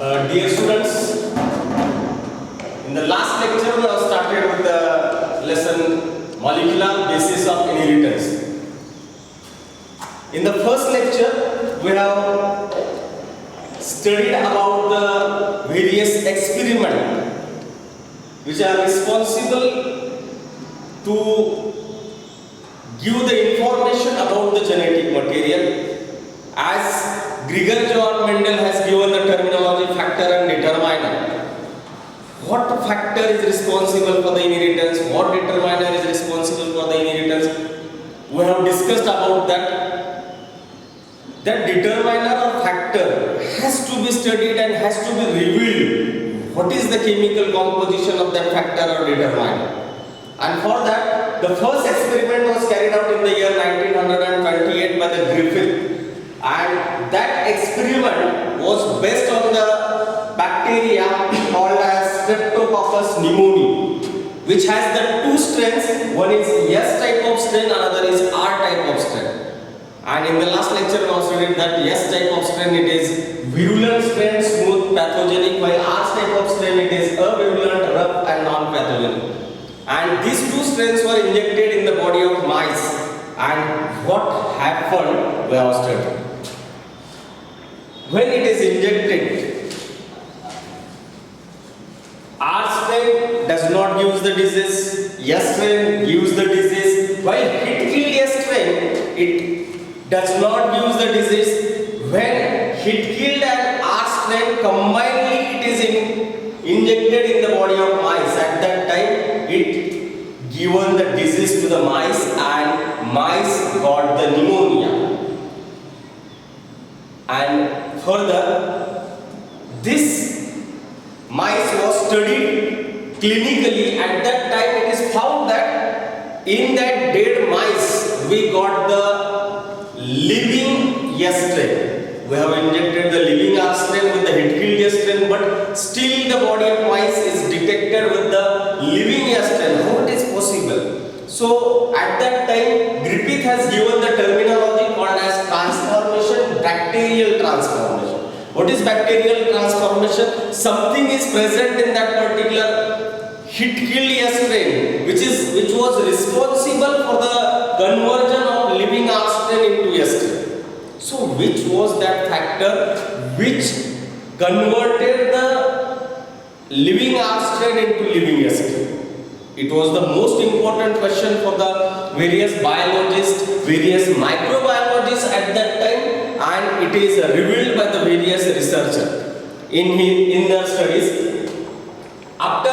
Dear students, in the last lecture we have started with the lesson Molecular Basis of Inheritance. In the first lecture we have studied about the various experiments which are responsible to give the information about the genetic material. As Gregor Johann Mendel has given the terminology factor and determiner. What factor is responsible for the inheritance? What determiner is responsible for the inheritance? We have discussed about that. That determiner or factor has to be studied and has to be revealed. What is the chemical composition of that factor or determiner? And for that, the first experiment was carried out in the year 1928 by the Griffith. And that experiment was based on the bacteria called as Streptococcus pneumoniae, which has the two strains. One is S type of strain, another is R type of strain. And in the last lecture we also studied that S type of strain, it is virulent strain, smooth, pathogenic, while R type of strain, it is avirulent, rough and non-pathogenic. And these two strains were injected in the body of mice. And what happened we have studied. When it is injected, R strain does not give the disease, S strain gives the disease, while hit-kill S strain, it does not give the disease. When hit-killed and R strain combinedly it is injected in the body of mice, at that time it given the disease to the mice and mice got the pneumonia. And further, this mice was studied clinically. At that time it is found that in that dead mice we got the living S strain. We have injected the living R strain with the hit-killed S strain, but still the body of mice is detected with the living S strain. How it is possible? So at that time Griffith has given the terminology called as transformation, bacterial transformation. What is bacterial transformation? Something is present in that particular hit-killed S strain which was responsible for the conversion of living R strain into S strain. So which was that factor which converted the living R strain into living S strain? It was the most important question for the various biologists, various microbiologists at that time, and it is revealed by the various researchers in their studies. After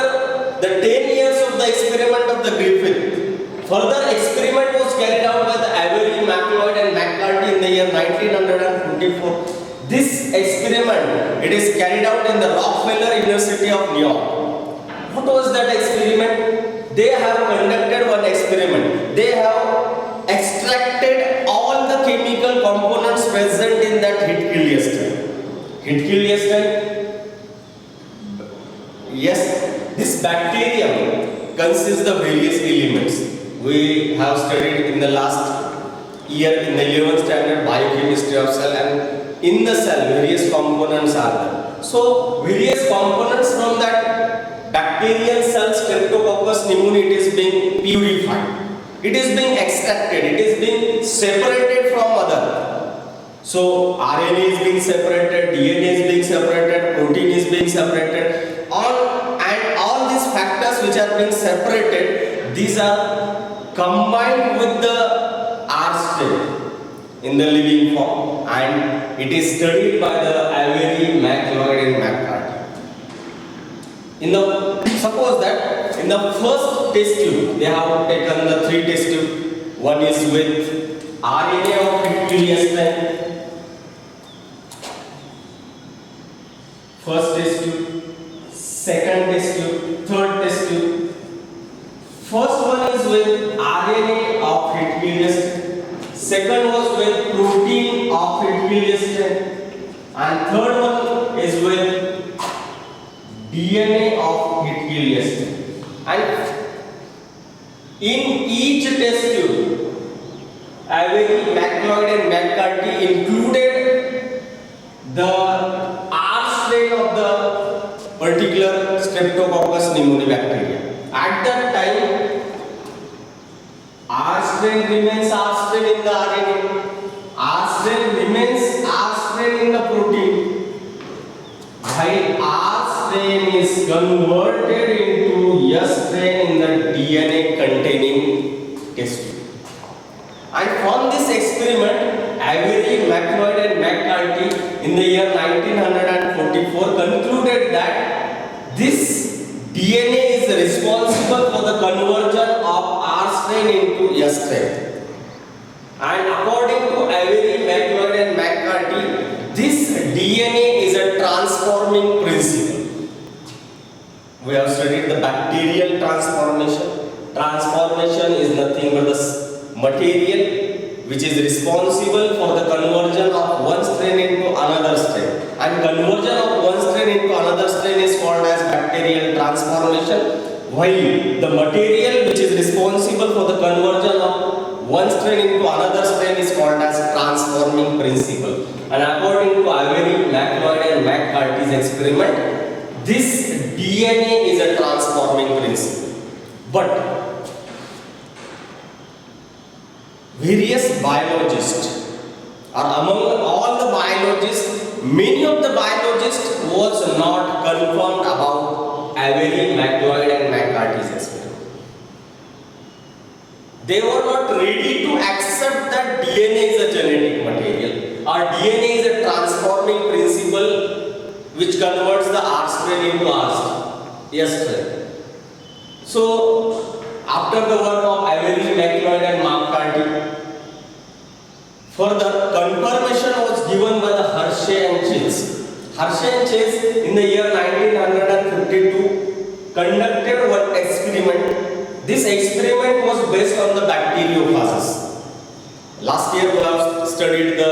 the 10 years of the experiment of the Griffith, further experiment was carried out by the Avery, MacLeod and McCarthy in the year 1944. This experiment, it is carried out in the Rockefeller University of New York. What was that experiment? They have conducted one experiment. They have extracted all the chemical components present in that hit-killed S strain. Hit-killed S strain? Yes, this bacterium consists of various elements. We have studied in the last year in the 11th standard biochemistry of cell, and in the cell various components are there. So various components from that bacterial cell Streptococcus pneumoniae, it is being purified. It is being extracted. It is being separated from other. So RNA is being separated, DNA is being separated, protein is being separated. And all these factors which are being separated, these are combined with the R strain in the living form, and it is studied by the Avery, MacLeod and McCarthy. Suppose that in the first test tube, they have taken the 3 test tubes. One is with RNA of hit-killed S strain. First test tube, second test tube, third test tube. First one is with RNA of hit-killed S strain. Second was with protein of hit-killed S strain. And third one is with DNA of hit-killed S strain. And in each test tube, Avery, MacLeod and McCarthy included the R strain of the Streptococcus pneumoniae bacteria. At that time, R strain remains R strain in the RNA, R strain remains R strain in the protein, while R strain is converted into S strain in the DNA containing test tube. And from this experiment, Avery, McLeod and McCarthy in the year 1944 concluded that this DNA is responsible for the conversion of R strain into S strain. And according to Avery, McLeod and McCarthy, this DNA is a transforming principle. We have studied the bacterial transformation. Transformation is nothing but the material which is responsible for the conversion of one strain into another strain, and conversion of one strain into another strain is called as bacterial transformation, while the material which is responsible for the conversion of one strain into another strain is called as transforming principle. And according to Avery, McLeod and McCarthy's experiment, this DNA is a transforming principle. But various biologists, or among all the biologists, many of the biologists was not confirmed about Avery, McLeod and McCarthy's experiment. They were not ready to accept that DNA is a genetic material, or DNA is a transforming principle which converts the R strain into S strain. So, after the work of Avery, McLeod and McCarthy, further confirmation was given by the Hershey and Chase. Hershey and Chase in the year 1952 conducted one experiment. This experiment was based on the bacteriophages. Last year we have studied the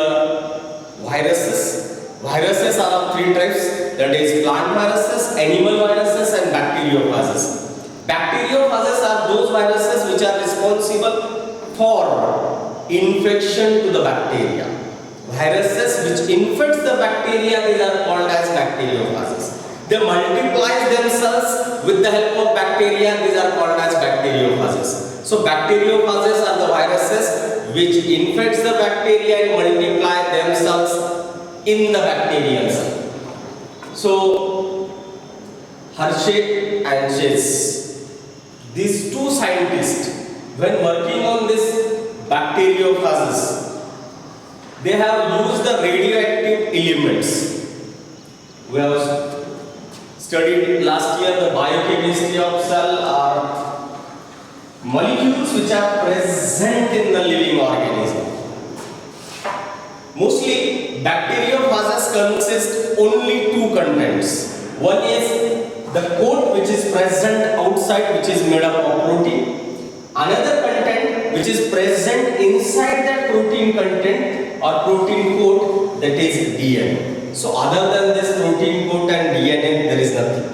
viruses. Viruses are of three types, that is plant viruses, animal viruses and bacteriophages. Bacteriophages are those viruses which are responsible for infection to the bacteria. Viruses which infects the bacteria, these are called as bacteriophages. They multiply themselves with the help of bacteria, these are called as bacteriophages. So bacteriophages are the viruses which infects the bacteria and multiply themselves in the bacterial cell. So Hershey and Chase, these two scientists, when working on this bacteriophages, they have used the radioactive elements. We have studied last year the biochemistry of cell are molecules which are present in the living organism. Mostly bacteriophages consist only two contents. One is the coat which is present outside, which is made up of protein. Another content which is present inside that protein content or protein coat, that is DNA. So other than this protein coat and DNA, there is nothing.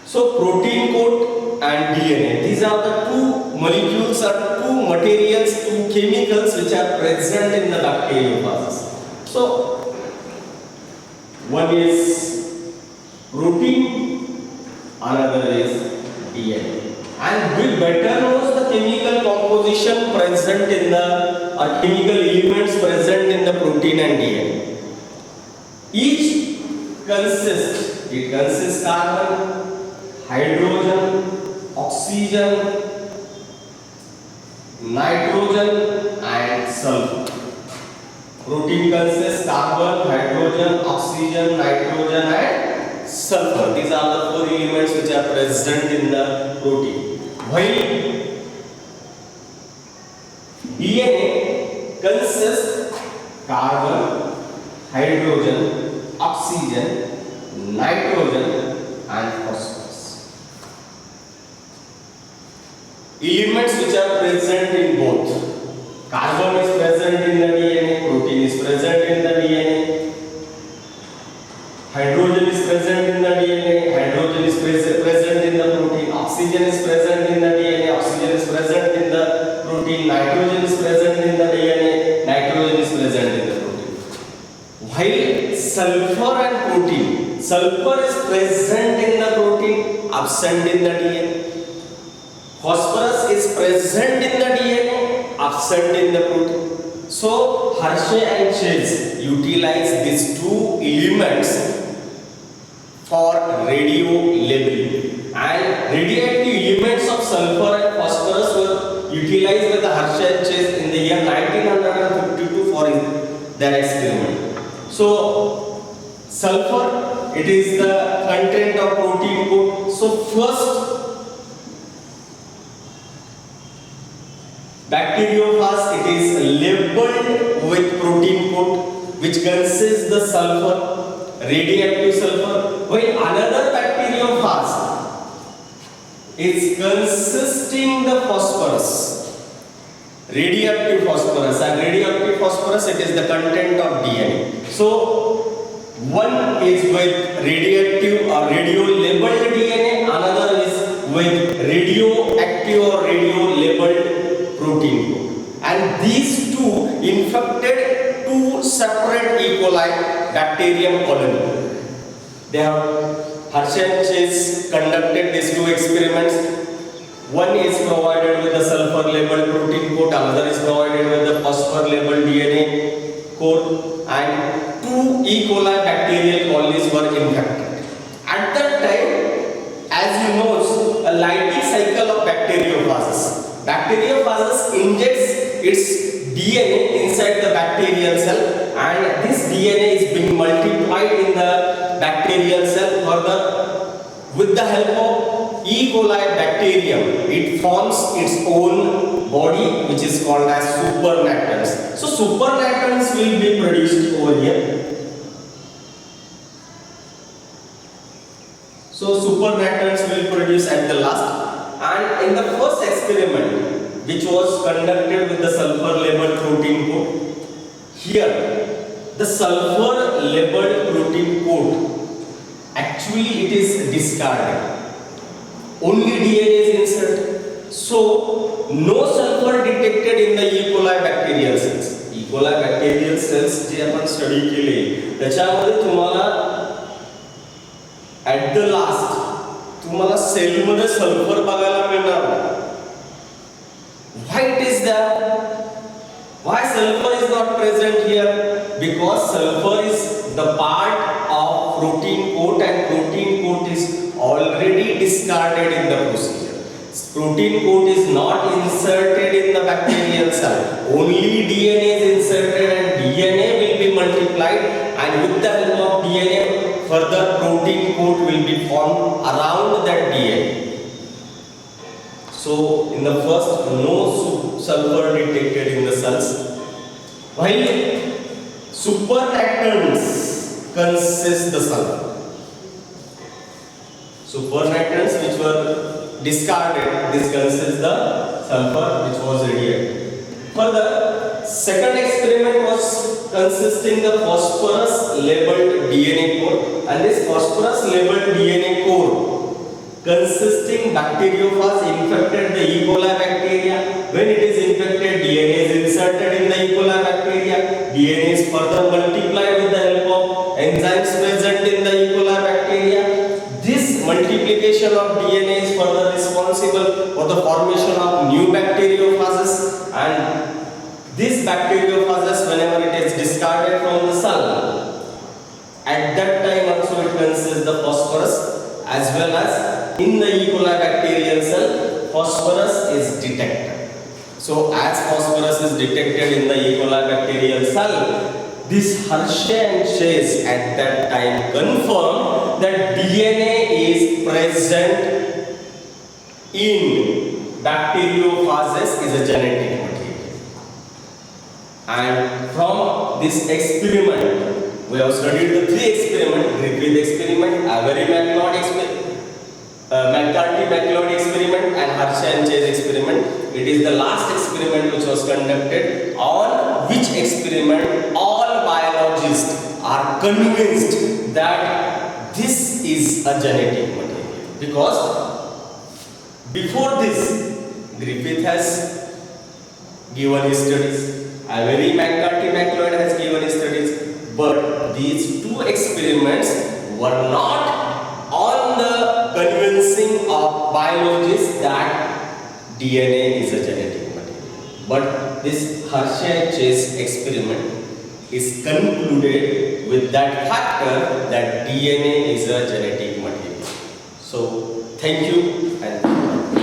So protein coat and DNA, these are the two molecules or two materials, two chemicals which are present in the bacteriophages. So one is protein, another is DNA. And we better knows the chemical composition present in the chemical elements present in the protein and DNA. Each consists carbon, hydrogen, oxygen, nitrogen and sulfur. Protein consists carbon, hydrogen, oxygen, nitrogen and sulfur. These are the four elements which are present in the protein. While DNA consists carbon, hydrogen, oxygen, nitrogen and phosphorus. Elements which are present in both. Carbon is present in the DNA, protein is present in the DNA, hydrogen is present in the DNA, hydrogen is present in the protein, oxygen is present in the DNA, oxygen is present in the protein, nitrogen is present in the DNA, nitrogen is present in the protein. While sulfur and protein, sulfur is present in the protein, absent in the DNA. Phosphorus is present in the DNA, absent in the protein. So Hershey and Chase utilize these two elements for radio labeling, and radioactive elements of sulfur and phosphorus were utilized by the Hershey and Chase in the year 1952 for their experiment. So sulfur, it is the content of protein code. So first, bacteriophage, it is labeled with protein code which consists the sulfur, radioactive sulfur, while another bacteriophage is consisting the phosphorus, radioactive phosphorus, and radioactive phosphorus, it is the content of DNA. So one is with radioactive or radio labeled DNA, another is with radioactive or radio labeled protein code, and these two infected two separate E. coli bacterium colony. They have Hershey and Chase conducted these two experiments. One is provided with the sulfur labeled protein code, another is provided with the phosphor labeled DNA code, and two E. coli bacterial colonies were infected. At that time, as you know, a lytic cycle of bacteriophages. Bacteriophages injects its DNA inside the bacterial cell, and this DNA is being multiplied in the bacterial cell further with the help of E. coli bacterium. It forms its own body which is called as supernatants. So supernatants will be produced over here. So supernatants will produce at the last. And in the first experiment, which was conducted with the sulfur labeled protein code, here the sulfur labeled protein code, actually it is discarded. Only DNA is inserted. So no sulfur detected in the E. coli bacterial cells. E. coli bacterial cells जे आपण study केले त्याच्यामध्ये तुम्हाला at the last तुम्हाला cell मध्ये sulphur बघायला मिळणार नाही. Why it is that? Why sulfur is not present here? Because sulfur is the part of protein coat, and protein coat is already discarded in the procedure. Protein coat is not inserted in the bacterial cell. Only DNA is inserted, and DNA will be multiplied, and with the help of DNA, further protein coat will be formed around that DNA. So in the first, no sulfur detected in the cells, while supernatants consist the sulfur. Supernatants which were discarded, this consists the sulfur which was radiated. Further, second experiment was consisting the phosphorus labeled DNA core, and this phosphorus labeled DNA core consisting bacteriophage infected the E. coli bacteria. When it is infected, DNA is inserted in the E. coli bacteria. DNA is further multiplied with the help of enzymes present in the E. coli bacteria. This multiplication of DNA is further responsible for the formation of new bacteriophages, and these bacteriophages, whenever it is discarded from the cell, at that time also it consists the phosphorus, as well as in the E. coli bacterial cell, phosphorus is detected. So as phosphorus is detected in the E. coli bacterial cell, this Hershey and Chase at that time confirmed that DNA is present in bacteriophages is a genetic material. And from this experiment, we have studied the three experiments: Griffith experiment, Avery-McLeod experiment, McCarthy-McLeod experiment, and Hershey and Chase experiment. It is the last experiment which was conducted, on which experiment all biologists are convinced that this is a genetic material. Because before this, Griffith has given his studies, Avery, McCarthy-McLeod has given his studies, but these two experiments were not on the convincing of biologists that DNA is a genetic material. But this Hershey-Chase experiment is concluded with that factor that DNA is a genetic material. So thank you and